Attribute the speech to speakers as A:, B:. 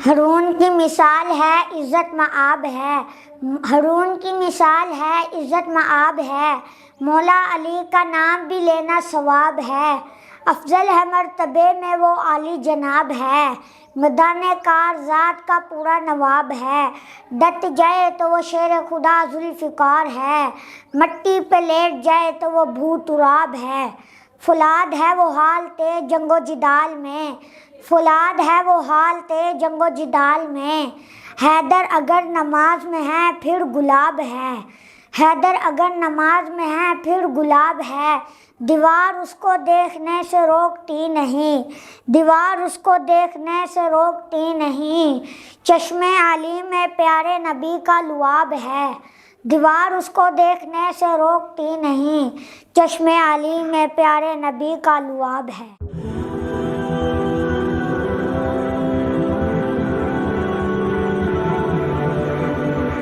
A: ہارون کی مثال ہے عزت مآب ہے، ہارون کی مثال ہے عزت مآب ہے، مولا علی کا نام بھی لینا ثواب ہے، افضل ہے مرتبے میں وہ عالی جناب ہے، میدان کار ذات کا پورا نواب ہے، ڈٹ جائے تو وہ شیر خدا ذوالفقار ہے، مٹی پہ لیٹ جائے تو وہ بھو تراب ہے، فولاد ہے وہ حال تیز جنگ و جدال میں، فولاد ہے وہ حال تیز جنگ و جدال میں، حیدر اگر نماز میں ہے پھر گلاب ہے، حیدر اگر نماز میں ہے پھر گلاب ہے، دیوار اس کو دیکھنے سے روکتی نہیں، دیوار اس کو دیکھنے سے روکتی نہیں، چشم علی میں پیارے نبی کا لعاب ہے، دیوار اس کو دیکھنے سے روکتی نہیں، چشم علی میں پیارے نبی کا لعاب ہے۔